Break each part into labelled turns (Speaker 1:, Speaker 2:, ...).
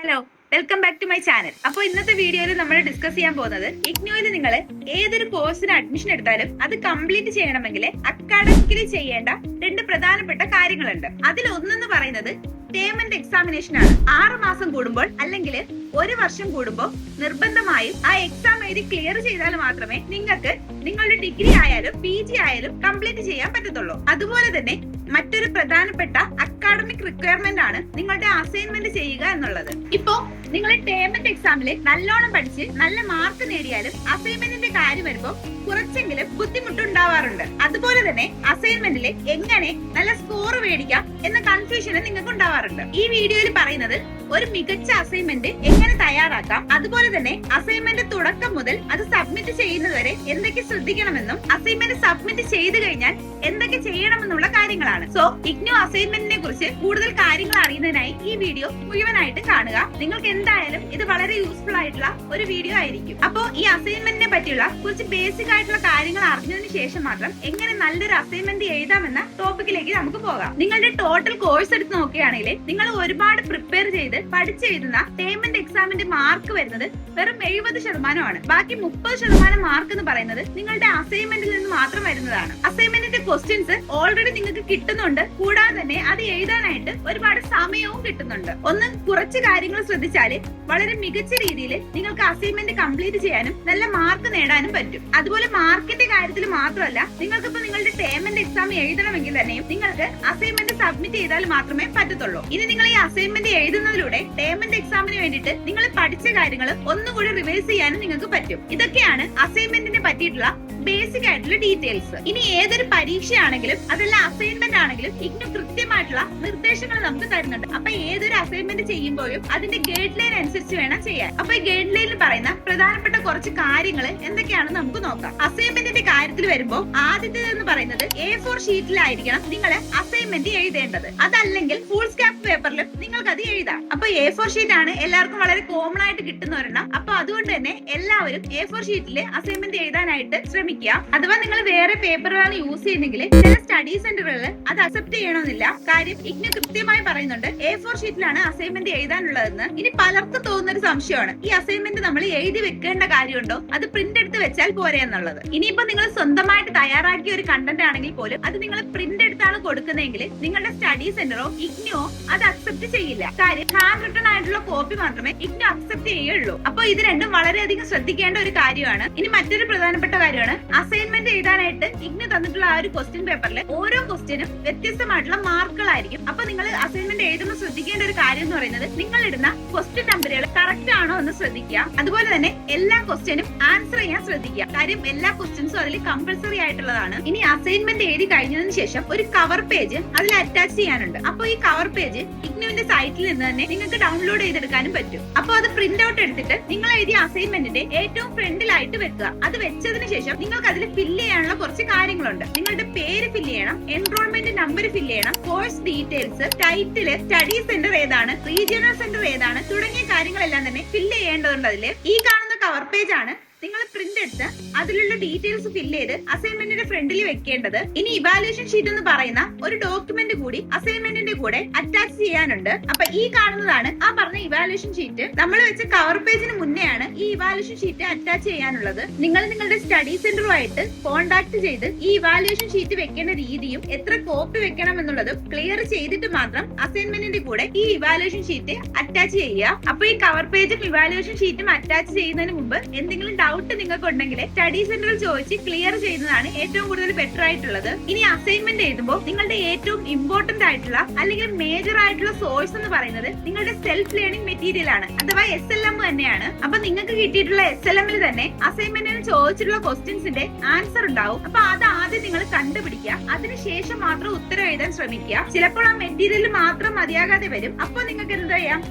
Speaker 1: Hello, welcome back to my channel. അപ്പോൾ ഇന്നത്തെ വീഡിയോയിൽ നമ്മൾ ഡിസ്കസ് ചെയ്യാൻ പോകുന്നത് ഇഗ്നോയിൽ നിങ്ങൾ ഏതൊരു കോഴ്സിന് അഡ്മിഷൻ എടുത്താലും അത് കംപ്ലീറ്റ് ചെയ്യണമെങ്കിൽ അക്കാഡമിക്കലി ചെയ്യേണ്ട രണ്ട് പ്രധാനപ്പെട്ട കാര്യങ്ങളുണ്ട്. അതിൽ ഒന്നെന്ന് പറയുന്നത് ടേം ആൻഡ് എക്സാമിനേഷൻ ആണ്. 6 മാസം കൂടുമ്പോൾ അല്ലെങ്കിൽ 1 വർഷം കൂടുമ്പോൾ നിർബന്ധമായും ആ എക്സാം എഴുതി ക്ലിയർ ചെയ്താൽ മാത്രമേ നിങ്ങൾക്ക് നിങ്ങളുടെ ഡിഗ്രി ആയാലും PG ആയാലും കംപ്ലീറ്റ് ചെയ്യാൻ പറ്റത്തുള്ളൂ. അതുപോലെ തന്നെ മറ്റൊരു പ്രധാനപ്പെട്ട അക്കാഡമിക് റിക്വയർമെന്റ് ആണ് നിങ്ങളുടെ അസൈൻമെന്റ് ചെയ്യുക എന്നുള്ളത്. ഇപ്പോ നിങ്ങൾ ടേം ആൻഡ് എക്സാമില് നല്ലോണം പഠിച്ച് നല്ല മാർക്ക് നേടിയാലും അസൈൻമെന്റിന്റെ കാര്യം വരുമ്പോൾ കുറച്ചെങ്കിലും ബുദ്ധിമുട്ടുണ്ടാവാറുണ്ട്. അതുപോലെ തന്നെ അസൈൻമെന്റിൽ എങ്ങനെ നല്ല സ്കോർ മേടിക്കാം എന്ന കൺഫ്യൂഷന് നിങ്ങൾക്ക് ഉണ്ടാവാറുണ്ട്. ഈ വീഡിയോയിൽ പറയുന്നത് ഒരു മികച്ച അസൈൻമെന്റ് എങ്ങനെ തയ്യാറാക്കാം, അതുപോലെ തന്നെ അസൈൻമെന്റ് തുടക്കം മുതൽ അത് സബ്മിറ്റ് ചെയ്യുന്നത് വരെ എന്തൊക്കെ ശ്രദ്ധിക്കണമെന്നും അസൈൻമെന്റ് സബ്മിറ്റ് ചെയ്തു കഴിഞ്ഞാൽ എന്തൊക്കെ ചെയ്യണമെന്നുള്ള കാര്യങ്ങളാണ്. സോ ഇഗ്നോ അസൈൻമെന്റിനെ കുറിച്ച് കൂടുതൽ കാര്യങ്ങൾ അറിയുന്നതിനായി ഈ വീഡിയോ മുഴുവനായിട്ട് കാണുക. നിങ്ങൾക്ക് എന്തായാലും ഇത് വളരെ യൂസ്ഫുൾ ആയിട്ടുള്ള ഒരു വീഡിയോ ആയിരിക്കും. അപ്പോ ഈ അസൈൻമെന്റിനെ പറ്റിയുള്ള കുറച്ച് ബേസിക് ആയിട്ടുള്ള കാര്യങ്ങൾ അറിഞ്ഞതിന് ശേഷം മാത്രം എങ്ങനെ നല്ലൊരു അസൈൻമെന്റ് എഴുതാമെന്ന ടോപ്പിക്കിലേക്ക് നമുക്ക് പോകാം. നിങ്ങളുടെ ടോട്ടൽ കോഴ്സ് എടുത്ത് നോക്കുകയാണെങ്കിൽ നിങ്ങൾ ഒരുപാട് പ്രിപ്പയർ ചെയ്ത് പഠിച്ചെഴുതുന്ന ടേം ആൻഡ് എക്സാമിന്റെ മാർക്ക് വരുന്നത് വെറും 70%. ബാക്കി 30% മാർക്ക് എന്ന് പറയുന്നത് നിങ്ങളുടെ അസൈൻമെന്റിൽ നിന്ന് മാത്രം വരുന്നതാണ്. അസൈൻമെന്റിന്റെ ക്വസ്റ്റ്യൻസ് ഓൾറെഡി നിങ്ങൾക്ക് കിട്ടുന്നുണ്ട്. കൂടാതെ തന്നെ അത് എഴുതാനായിട്ട് ഒരുപാട് സമയവും കിട്ടുന്നുണ്ട്. ഒന്ന് കുറച്ച് കാര്യങ്ങൾ ശ്രദ്ധിച്ചാല് വളരെ മികച്ച രീതിയിൽ നിങ്ങൾക്ക് അസൈൻമെന്റ് കംപ്ലീറ്റ് ചെയ്യാനും നല്ല മാർക്ക് നേടാനും പറ്റും. അതുപോലെ മാർക്കിന്റെ കാര്യത്തിൽ മാത്രമല്ല, നിങ്ങൾക്കിപ്പോ നിങ്ങളുടെ ടേം ആൻഡ് എക്സാം എഴുതണമെങ്കിൽ തന്നെയും നിങ്ങൾക്ക് അസൈൻമെന്റ് സബ്മിറ്റ് ചെയ്താൽ മാത്രമേ പറ്റത്തുള്ളൂ. ഇനി നിങ്ങൾ ഈ അസൈൻമെന്റ് എഴുതുന്നതിലൂടെ ടേം ആൻഡ് എക്സാമിന് വേണ്ടിയിട്ട് നിങ്ങൾ പഠിച്ച കാര്യങ്ങൾ ഒന്നുകൂടി റിവൈസ് ചെയ്യാനും നിങ്ങൾക്ക് പറ്റും. ഇതൊക്കെയാണ് അസൈൻമെന്റിനെ പറ്റിയിട്ടുള്ള ബേസിക് ആയിട്ടുള്ള ഡീറ്റെയിൽസ്. ഇനി ഏതൊരു പരീക്ഷയാണെങ്കിലും അതല്ല അസൈൻമെന്റ് ആണെങ്കിലും ഇഗ്നോ കൃത്യമായിട്ടുള്ള നിർദ്ദേശങ്ങൾ നമുക്ക് തരുന്നുണ്ട്. അപ്പൊ ഏതൊരു അസൈൻമെന്റ് ചെയ്യുമ്പോഴും അതിന്റെ ഗൈഡ് ലൈൻ അനുസരിച്ച് വേണം ചെയ്യാൻ. അപ്പൊ ഈ ഗൈഡ് ലൈനിൽ പറയുന്ന പ്രധാനപ്പെട്ട കുറച്ച് കാര്യങ്ങൾ എന്തൊക്കെയാണെന്ന് നമുക്ക് നോക്കാം. അസൈൻമെന്റിന്റെ കാര്യത്തിൽ വരുമ്പോൾ ആദ്യത്തേതെന്ന് പറയുന്നത് A4 ഷീറ്റിലായിരിക്കണം നിങ്ങൾ അസൈൻമെന്റ് എഴുതേണ്ടത്. അതല്ലെങ്കിൽ ഫുൾ സ്കാപ്പ് പേപ്പറിലും നിങ്ങൾക്ക് അത് എഴുതാം. അപ്പൊ A4 ഷീറ്റ് ആണ് എല്ലാവർക്കും വളരെ കോമൺ ആയിട്ട് കിട്ടുന്ന ഒരെണ്ണം. അപ്പൊ അതുകൊണ്ട് തന്നെ എല്ലാവരും A4 ഷീറ്റില് അസൈൻമെന്റ് എഴുതാനായിട്ട് ശ്രമിക്കുക. അഥവാ നിങ്ങൾ വേറെ പേപ്പറുകളാണ് യൂസ് ചെയ്യുന്നെങ്കിൽ ചില സ്റ്റഡി സെന്ററുകളിൽ അത് അക്സെപ്റ്റ് ചെയ്യണമെന്നില്ല. കാര്യം ഇഗ്നോ കൃത്യമായി പറയുന്നുണ്ട് A4 ഷീറ്റിലാണ് അസൈൻമെന്റ് എഴുതാനുള്ളതെന്ന്. ഇനി പലർക്കും തോന്നുന്ന ഒരു സംശയമാണ്, ഈ അസൈൻമെന്റ് നമ്മൾ എഴുതി വെക്കേണ്ട കാര്യമുണ്ടോ, അത് പ്രിന്റ് എടുത്ത് വെച്ചാൽ പോരെ എന്നുള്ളത്. ഇനിയിപ്പോ നിങ്ങൾ സ്വന്തമായിട്ട് തയ്യാറാക്കിയ ഒരു കണ്ടന്റ് ആണെങ്കിൽ പോലും അത് നിങ്ങൾ പ്രിന്റ് എടുത്താണ് കൊടുക്കുന്നതെങ്കിൽ നിങ്ങളുടെ സ്റ്റഡി സെന്ററോ ഇഗ്നോ അത് അക്സെപ്റ്റ് ചെയ്യില്ല. കാര്യം ഹാൻഡ് റിട്ടൺ ആയിട്ടുള്ള കോപ്പി മാത്രമേ ഇഗ്നോ അക്സെപ്റ്റ് ചെയ്യുള്ളൂ. അപ്പൊ ഇത് രണ്ടും വളരെയധികം ശ്രദ്ധിക്കേണ്ട ഒരു കാര്യമാണ്. ഇനി മറ്റൊരു പ്രധാനപ്പെട്ട കാര്യമാണ്, അസൈൻമെന്റ് എഴുതാനായിട്ട് ഇഗ്നോ തന്നിട്ടുള്ള ആ ഒരു ക്വസ്റ്റ്യൻ പേപ്പറിൽ ഓരോ ക്വസ്റ്റ്യനും വ്യത്യസ്തമായിട്ടുള്ള മാർക്കുകളായിരിക്കും. അപ്പൊ നിങ്ങൾ അസൈൻമെന്റ് എഴുതുമ്പോൾ ശ്രദ്ധിക്കേണ്ട ഒരു കാര്യം എന്ന് പറയുന്നത് നിങ്ങൾ ഇടുന്ന ക്വസ്റ്റ്യൻ നമ്പറുകൾ കറക്റ്റ് ആണോ എന്ന് ശ്രദ്ധിക്കുക. അതുപോലെ തന്നെ എല്ലാ ക്വസ്റ്റ്യനും ആൻസർ ചെയ്യാൻ ശ്രദ്ധിക്കുക. കാര്യം എല്ലാ ക്വസ്റ്റ്യൻസും അതിൽ കമ്പൽസറി ആയിട്ടുള്ളതാണ്. ഇനി അസൈൻമെന്റ് എഴുതി കഴിഞ്ഞതിന് ശേഷം ഒരു കവർ പേജ് അതിൽ അറ്റാച്ച് ചെയ്യാനുണ്ട്. അപ്പൊ ഈ കവർ പേജ് ഇഗ്നോവിന്റെ സൈറ്റിൽ നിന്ന് തന്നെ നിങ്ങൾക്ക് ഡൗൺലോഡ് ചെയ്തെടുക്കാനും പറ്റും. അപ്പൊ അത് പ്രിന്റ് ഔട്ട് എടുത്തിട്ട് നിങ്ങൾ എഴുതിയ അസൈൻമെന്റിന്റെ ഏറ്റവും ഫ്രണ്ടിലായിട്ട് വെക്കുക. അത് വെച്ചതിന് ശേഷം നിങ്ങൾക്ക് അതിൽ ഫില്ല് ചെയ്യാനുള്ള കുറച്ച് കാര്യങ്ങളുണ്ട്. നിങ്ങളുടെ പേര് ഫില്ല് ചെയ്യണം, എൻറോൾമെന്റ് നമ്പർ ഫില്ല് ചെയ്യണം, course details, title, study centre ഏതാണ്, റീജിയണൽ സെന്റർ ഏതാണ് തുടങ്ങിയ കാര്യങ്ങളെല്ലാം തന്നെ ഫില്ല് ചെയ്യേണ്ടതുണ്ട്. അതില് ഈ കാണുന്ന കവർ പേജ് ആണ് നിങ്ങൾ പ്രിന്റ് എടുത്ത് അതിലുള്ള ഡീറ്റെയിൽസ് ഫില്ല് ചെയ്ത് അസൈൻമെന്റിന്റെ ഫ്രണ്ടിൽ വെക്കേണ്ടത്. ഇനി ഇവാലുവേഷൻ ഷീറ്റ് എന്ന് പറയുന്ന ഒരു ഡോക്യുമെന്റ് കൂടി അസൈൻമെന്റിന്റെ കൂടെ അറ്റാച്ച് ചെയ്യാനുണ്ട്. അപ്പൊ ഈ കാണുന്നതാണ് ആ പറഞ്ഞ ഇവാലുവേഷൻ ഷീറ്റ്. നമ്മൾ വെച്ച കവർ പേജിന് മുന്നെയാണ് ഈ ഇവാലുവേഷൻ ഷീറ്റ് അറ്റാച്ച് ചെയ്യാനുള്ളത്. നിങ്ങൾ നിങ്ങളുടെ സ്റ്റഡി സെന്ററുമായിട്ട് കോൺടാക്ട് ചെയ്ത് ഈ ഇവാലുവേഷൻ ഷീറ്റ് വെക്കേണ്ട രീതിയും എത്ര കോപ്പി വെക്കണം എന്നുള്ളതും ക്ലിയർ ചെയ്തിട്ട് മാത്രം അസൈൻമെന്റിന്റെ കൂടെ ഈ ഇവാലുവേഷൻ ഷീറ്റ് അറ്റാച്ച് ചെയ്യുക. അപ്പൊ ഈ കവർ പേജും ഇവാലുവേഷൻ ഷീറ്റും അറ്റാച്ച് ചെയ്യുന്നതിന് മുമ്പ് എന്തെങ്കിലും ഡൗട്ട് നിങ്ങൾക്ക് ഉണ്ടെങ്കിൽ സ്റ്റഡി സെന്ററിൽ ചോദിച്ച് ക്ലിയർ ചെയ്യുന്നതാണ് ഏറ്റവും കൂടുതൽ ബെറ്റർ ആയിട്ടുള്ളത്. ഇനി അസൈൻമെന്റ് എഴുതുമ്പോൾ നിങ്ങളുടെ ഏറ്റവും ഇമ്പോർട്ടന്റ് ആയിട്ടുള്ള അല്ലെങ്കിൽ മേജർ ആയിട്ടുള്ള സോഴ്സ് എന്ന് പറയുന്നത് നിങ്ങളുടെ സെൽഫ് ലേണിംഗ് മെറ്റീരിയൽ ആണ്, അഥവാ SLM തന്നെയാണ്. അപ്പൊ നിങ്ങൾക്ക് കിട്ടിയിട്ടുള്ള SLMൽ തന്നെ അസൈൻമെന്റിന് ചോദിച്ചിട്ടുള്ള ക്വസ്റ്റ്യൻസിന്റെ ആൻസർ ഉണ്ടാവും. അപ്പൊ അത് ആദ്യം നിങ്ങൾ കണ്ടുപിടിക്കുക, അതിനുശേഷം മാത്രം ഉത്തരം എഴുതാൻ ശ്രമിക്കുക. ചിലപ്പോൾ ആ മെറ്റീരിയൽ മാത്രം മതിയാകാതെ വരും. അപ്പൊ നിങ്ങൾക്ക് എന്താ ചെയ്യാം,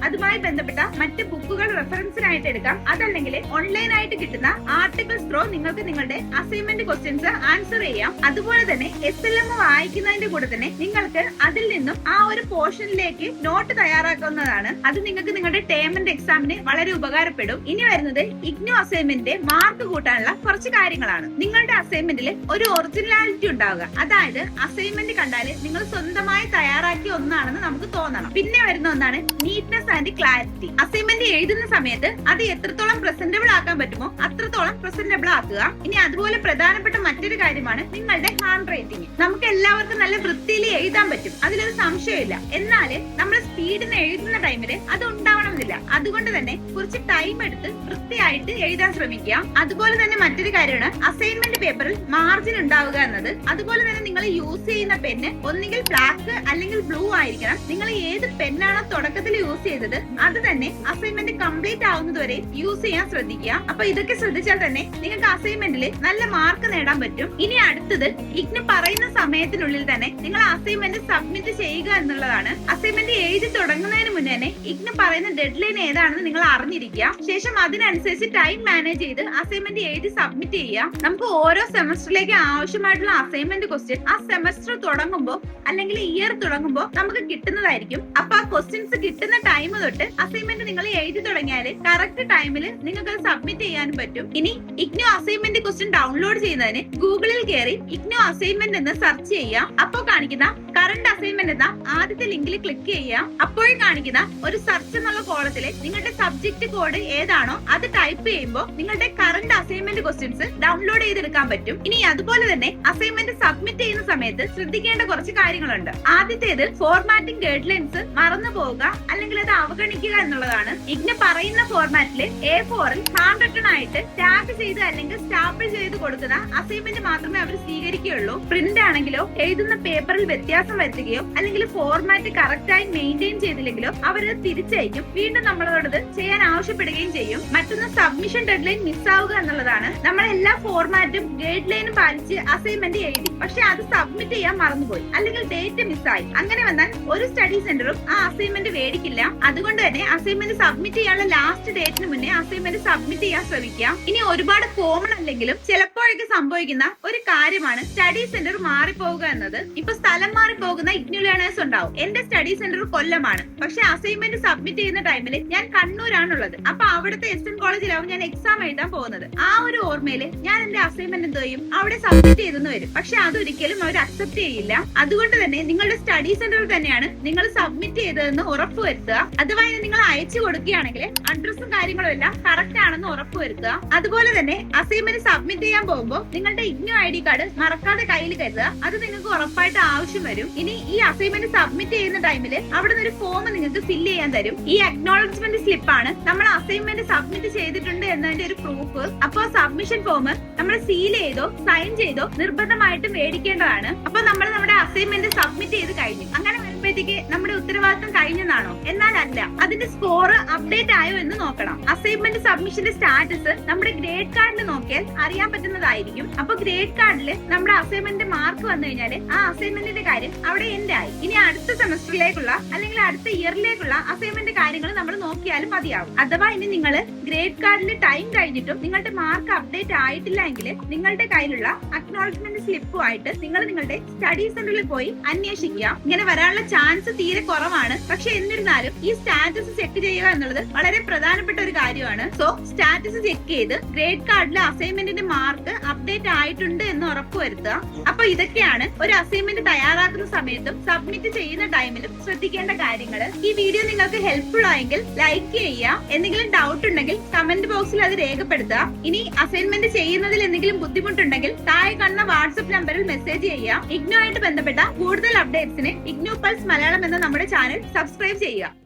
Speaker 1: അതുമായി ബന്ധപ്പെട്ട മറ്റ് ബുക്കുകൾ റെഫറൻസിനായിട്ട് എടുക്കാം. അതല്ലെങ്കിൽ ഓൺലൈൻ ആയിട്ട് കിട്ടുന്ന ആർട്ടിക്കിൾസ് ത്രോ നിങ്ങൾക്ക് നിങ്ങളുടെ അസൈൻമെന്റ് ക്വസ്റ്റ്യൻസ് ആൻസർ ചെയ്യാം. അതുപോലെ തന്നെ SLM വായിക്കുന്നതിന്റെ കൂടെ തന്നെ നിങ്ങൾക്ക് അതിൽ നിന്നും ആ ഒരു പോർഷനിലേക്ക് നോട്ട് തയ്യാറാക്കുന്നതാണ്. അത് നിങ്ങൾക്ക് നിങ്ങളുടെ ടേം ആൻഡ് എക്സാമിന് വളരെ ഉപകാരപ്പെടും. ഇനി വരുന്നത് ഇഗ്നോ അസൈൻമെന്റിന്റെ മാർക്ക് കൂട്ടാനുള്ള കുറച്ച് കാര്യങ്ങളാണ്. നിങ്ങളുടെ അസൈൻമെന്റിൽ ഒരു ഒറിജിനാലിറ്റി ഉണ്ടാവുക. അതായത് അസൈൻമെന്റ് കണ്ടാല് നിങ്ങൾ സ്വന്തമായി തയ്യാറാക്കിയ ഒന്നാണെന്ന് നമുക്ക് തോന്നണം. പിന്നെ വരുന്ന ഒന്നാണ് നീറ്റ്നെസ് ആൻഡ് ക്ലാരിറ്റി. അസൈൻമെന്റ് എഴുതുന്ന സമയത്ത് അത് എത്രത്തോളം പ്രസന്റബിൾ ആക്കാൻ പറ്റുമോ അത്രത്തോളം പ്രസന്റബിൾ ആക്കുക. ഇനി അതുപോലെ പ്രധാനപ്പെട്ട മറ്റൊരു കാര്യമാണ് നിങ്ങളുടെ ഹാൻഡ് റൈറ്റിംഗ്. നമുക്ക് എല്ലാവർക്കും നല്ല വൃത്തിയിൽ എഴുതാൻ പറ്റും, അതിലൊരു സംശയമില്ല. എന്നാല് നമ്മൾ സ്പീഡിന് എഴുതുന്ന ടൈമില് അത് ഉണ്ടാവണമെന്നില്ല. അതുകൊണ്ട് തന്നെ കുറച്ച് ടൈം എടുത്ത് വൃത്തിയായിട്ട് എഴുതാൻ ശ്രമിക്കുക. അതുപോലെ തന്നെ മറ്റൊരു കാര്യമാണ് അസൈൻമെന്റ് പേപ്പറിൽ മാർജിൻ ഉണ്ടാവുക എന്നത്. അതുപോലെ തന്നെ നിങ്ങൾ യൂസ് ചെയ്യുന്ന പെന്ന് ഒന്നുകിൽ ബ്ലാക്ക് അല്ലെങ്കിൽ ബ്ലൂ ആയിരിക്കണം. നിങ്ങൾ ഏത് പെന്നാണോ തുടക്കത്തിൽ യൂസ് ചെയ്തത് അത് തന്നെ അസൈൻമെന്റ് കംപ്ലീറ്റ് ആവുന്നതുവരെ യൂസ് ചെയ്യാൻ ശ്രദ്ധിക്കുക. അപ്പൊ ഇതൊക്കെ ശ്രദ്ധിച്ചാൽ തന്നെ നിങ്ങൾക്ക് അസൈൻമെന്റിൽ നല്ല മാർക്ക് നേടാൻ പറ്റും. ഇനി അടുത്തത് ഇഗ്നു പറയുന്ന സമയത്തിനുള്ളിൽ തന്നെ നിങ്ങൾ അസൈൻമെന്റ് സബ്മിറ്റ് ചെയ്യുക എന്നുള്ളതാണ്. അസൈൻമെന്റ് എഴുതി തുടങ്ങുന്നതിന് മുന്നേ തന്നെ ഇഗ്നു പറയുന്ന ഡെഡ് ലൈൻ ഏതാണെന്ന് നിങ്ങൾ അറിഞ്ഞിരിക്കുക. ശേഷം അതിനനുസരിച്ച് ടൈം മാനേജ് ചെയ്ത് അസൈൻമെന്റ് എഴുതി സബ്മിറ്റ് ചെയ്യുക. നമുക്ക് ഓരോ സെമസ്റ്ററിലേക്ക് ആവശ്യമായിട്ടുള്ള അസൈൻമെന്റ് ക്വസ്റ്റ്യൻ ആ സെമസ്റ്റർ തുടങ്ങുമ്പോൾ അല്ലെങ്കിൽ ഇയർ തുടങ്ങുമ്പോൾ നമുക്ക് കിട്ടുന്നതായിരിക്കും. അപ്പൊ ആ ക്വസ്റ്റ്യൻസ് കിട്ടുന്ന ടൈം തൊട്ട് അസൈൻമെന്റ് നിങ്ങൾ എഴുതി തുടങ്ങിയാൽ കറക്റ്റ് ടൈമിൽ നിങ്ങൾക്ക് സബ്മിറ്റ് ചെയ്യാനും പറ്റും. ഇനി ഇഗ്നോ അസൈൻമെന്റ് ക്വസ്റ്റ്യൻ ഡൗൺലോഡ് ചെയ്യുന്നതിന് ഗൂഗിളിൽ കയറി ഇഗ്നോ അസൈൻമെന്റ് എന്ന് സെർച്ച് ചെയ്യുക. അപ്പോൾ കാണിക്കുന്ന കറന്റ് അസൈൻമെന്റ് എന്ന ആദ്യത്തെ ലിങ്കിൽ ക്ലിക്ക് ചെയ്യുക. അപ്പോഴും കാണിക്കുന്ന ഒരു സെർച്ച് എന്നുള്ള കോളത്തില് നിങ്ങളുടെ സബ്ജക്ട് കോഡ് ഏതാണോ അത് ടൈപ്പ് ചെയ്യുമ്പോൾ നിങ്ങളുടെ കറന്റ് അസൈൻമെന്റ് ക്വസ്റ്റ്യൻസ് ഡൗൺലോഡ് ചെയ്തെടുക്കാൻ പറ്റും. ഇനി അതുപോലെ തന്നെ അസൈൻമെന്റ് സബ്മിറ്റ് ചെയ്യുന്ന സമയത്ത് ശ്രദ്ധിക്കേണ്ട കുറച്ച് കാര്യങ്ങളുണ്ട്. ആദ്യത്തേത് ഫോർമാറ്റിംഗ് ഗൈഡ് ലൈൻസ് മറന്നു പോവുക അല്ലെങ്കിൽ അത് അവഗണിക്കുക എന്നുള്ളതാണ്. ഇഗ്നു പറയുന്ന ഫോർമാറ്റില് A4ൽ ഹാൻഡ് റിട്ടൺ ആയിട്ട് ടാഗ് ചെയ്ത് അല്ലെങ്കിൽ സ്റ്റാപ്പിൾ ചെയ്ത് കൊടുക്കുന്ന അസൈൻമെന്റ് മാത്രമേ അവർ സ്വീകരിക്കുകയുള്ളൂ. പ്രിന്റ് ആണെങ്കിലോ എഴുതുന്ന പേപ്പറിൽ വ്യത്യാസം വരുത്തുകയോ അല്ലെങ്കിൽ ഫോർമാറ്റ് കറക്റ്റ് ആയി മെയിൻറ്റെയിൻ ചെയ്തില്ലെങ്കിലോ അവരത് തിരിച്ചയക്കും. വീണ്ടും നമ്മളോടത് ചെയ്യാൻ ആവശ്യപ്പെടുകയും ചെയ്യും. മറ്റൊന്ന് സബ്മിഷൻ ഡെഡ് ലൈൻ മിസ്സാവുക എന്നുള്ളതാണ്. നമ്മൾ എല്ലാ ഫോർമാറ്റും ഗൈഡ് ലൈനും പാലിച്ച് അസൈൻമെന്റ് എഴുതി, പക്ഷെ അത് സബ്മിറ്റ് ചെയ്യാൻ മറന്നുപോയി അല്ലെങ്കിൽ ഡേറ്റ് മിസ്സായി. അങ്ങനെ വന്നാൽ ഒരു സ്റ്റഡി സെന്ററും ആ അസൈൻമെന്റ് മേടിക്കില്ല. അതുകൊണ്ട് തന്നെ അസൈൻമെന്റ് സബ്മിറ്റ് ചെയ്യാനുള്ള ലാസ്റ്റ് ഡേറ്റിന് മുന്നേ അസൈൻമെന്റ് സബ്മിറ്റ് ചെയ്യാൻ ശ്രമിക്കുക. ഇനി ഒരുപാട് കോമൺ അല്ലെങ്കിലും ചിലപ്പോഴൊക്കെ സംഭവിക്കുന്ന ഒരു കാര്യമാണ് സ്റ്റഡി സെന്റർ മാറിപ്പോവുക എന്നത്. ഇപ്പൊ സ്ഥലം മാറി പോകുന്ന ഇഗ്നു ലേണേഴ്സ് ഉണ്ടാവും. എന്റെ സ്റ്റഡി സെന്റർ കൊല്ലമാണ്, പക്ഷെ അസൈൻമെന്റ് സബ്മിറ്റ് ചെയ്യുന്ന ടൈമിൽ ഞാൻ കണ്ണൂരാണുള്ളത്. അപ്പൊ അവിടുത്തെ SN കോളേജിലാവും ഞാൻ എക്സാം എഴുതാൻ പോകുന്നത്. ആ ഒരു ഓർമ്മയില് ഞാൻ എന്റെ അസൈൻമെന്റ് എന്ത് ചെയ്യും, അവിടെ സബ്മിറ്റ് ചെയ്തെന്ന് വരും. പക്ഷെ അതൊരിക്കലും അവർ അക്സെപ്റ്റ് ചെയ്യില്ല. അതുകൊണ്ട് തന്നെ നിങ്ങളുടെ സ്റ്റഡി സെന്ററിൽ തന്നെയാണ് നിങ്ങൾ സബ്മിറ്റ് ചെയ്തതെന്ന് ഉറപ്പുവരുത്തുക. അഥവാ നിങ്ങൾ അയച്ചു കൊടുക്കുകയാണെങ്കിൽ അഡ്രസ്സും കാര്യങ്ങളും എല്ലാം കറക്റ്റ് ആണെന്ന് ഉറപ്പുവരുത്തുക. അതുപോലെ തന്നെ അസൈൻമെന്റ് സബ്മിറ്റ് ചെയ്യാൻ പോകുമ്പോൾ നിങ്ങളുടെ ഇഗ്നു ID കാർഡ് മറക്കാതെ കയ്യിൽ കരുതുക. അത് നിങ്ങൾക്ക് ഉറപ്പായിട്ട് ആവശ്യം വരും. ഇനി ഈ അസൈൻമെന്റ് സബ്മിറ്റ് ചെയ്യുന്ന ടൈമിൽ അവിടെ നിന്ന് ഒരു ഫോം നിങ്ങൾക്ക് ഫില്ല് ചെയ്യാൻ തരും. ഈ അക്നോളജ്മെന്റ് സ്ലിപ്പാണ് നമ്മൾ അസൈൻമെന്റ് സബ്മിറ്റ് ചെയ്തിട്ടുണ്ട് എന്നതിന്റെ ഒരു പ്രൂഫ്. അപ്പോൾ സബ്മിഷൻ ഫോം നമ്മൾ സീൽ ചെയ്തോ സൈൻ ചെയ്തോ നിർബന്ധമായിട്ടും മേടിക്കേണ്ടതാണ്. അപ്പൊ നമ്മൾ നമ്മുടെ അസൈൻമെന്റ് സബ്മിറ്റ് ചെയ്ത് കഴിഞ്ഞു. അങ്ങനെ വരുമ്പോഴത്തേക്ക് നമ്മുടെ ഉത്തരവാദിത്തം കഴിഞ്ഞെന്നാണോ? എന്നാൽ അല്ല, അതിന്റെ സ്കോർ അപ്ഡേറ്റ് ആയോ എന്ന് നോക്കണം. അസൈൻമെന്റ് സബ്മിഷന്റെ സ്റ്റാറ്റസ് നമ്മുടെ ഗ്രേഡ് കാർഡിൽ നോക്കിയാൽ അറിയാൻ പറ്റുന്നതായിരിക്കും. അപ്പൊ ഗ്രേഡ് കാർഡിൽ നമ്മുടെ അസൈൻമെന്റ് മാർക്ക് വന്നു കഴിഞ്ഞാൽ ആ അസൈൻമെന്റിന്റെ കാര്യം അവിടെ എൻഡ് ആയി. ഇനി അടുത്ത സെമസ്റ്ററിലേക്കുള്ള അല്ലെങ്കിൽ അടുത്ത ഇയറിലേക്കുള്ള അസൈൻമെന്റ് കാര്യങ്ങൾ നമ്മൾ നോക്കിയാലും മതിയാവും. അഥവാ ഇനി നിങ്ങൾ ഗ്രേഡ് കാർഡിൽ ടൈം കഴിഞ്ഞിട്ടും നിങ്ങളുടെ മാർക്ക് അപ്ഡേറ്റ് ആയിട്ടില്ല എങ്കിൽ നിങ്ങളുടെ കയ്യിലുള്ള അക്നോളജ്മെന്റ് സ്ലിപ്പുമായിട്ട് നിങ്ങൾ നിങ്ങളുടെ സ്റ്റഡി സെന്ററിൽ പോയി അന്വേഷിക്കുക. ഇങ്ങനെ വരാനുള്ള ചാൻസ് തീരെ കുറവാണ്. പക്ഷെ എന്നിരുന്നാലും ഈ സ്റ്റാറ്റസ് ചെക്ക് ചെയ്യുക എന്നുള്ളത് വളരെ പ്രധാനപ്പെട്ട ഒരു കാര്യമാണ്. സോ സ്റ്റാറ്റസ് ചെക്ക് ചെയ്ത് ഗ്രേഡ് കാർഡിൽ അസൈൻമെന്റിന്റെ മാർക്ക് അപ്ഡേറ്റ് ആയിട്ടുണ്ട് എന്ന് ഉറപ്പുവരുത്തുക. അപ്പൊ ഇതൊക്കെയാണ് ഒരു അസൈൻമെന്റ് തയ്യാറാക്കുന്ന സമയത്തും സബ്മിറ്റ് ചെയ്യുന്ന ടൈമിലും ശ്രദ്ധിക്കേണ്ട കാര്യങ്ങൾ. ഈ വീഡിയോ നിങ്ങൾക്ക് ഹെൽപ്ഫുൾ ആയെങ്കിൽ ലൈക്ക് ചെയ്യുക. എന്തെങ്കിലും ഡൗട്ട് ഉണ്ടെങ്കിൽ കമന്റ് ബോക്സിൽ അത് രേഖപ്പെടുത്തുക. ഇനി അസൈൻമെന്റ് ചെയ്യുന്നതിൽ എന്തെങ്കിലും ബുദ്ധിമുട്ടുണ്ടെങ്കിൽ താഴെ കാണുന്ന വാട്സ്ആപ്പ് നമ്പറിൽ മെസ്സേജ് ചെയ്യുക. ഇഗ്നു ആയിട്ട് ബന്ധപ്പെട്ട കൂടുതൽ അപ്ഡേറ്റ്സിന് ഇഗ്നു പൾസ് മലയാളം എന്ന നമ്മുടെ ചാനൽ സബ്സ്ക്രൈബ് ചെയ്യുക.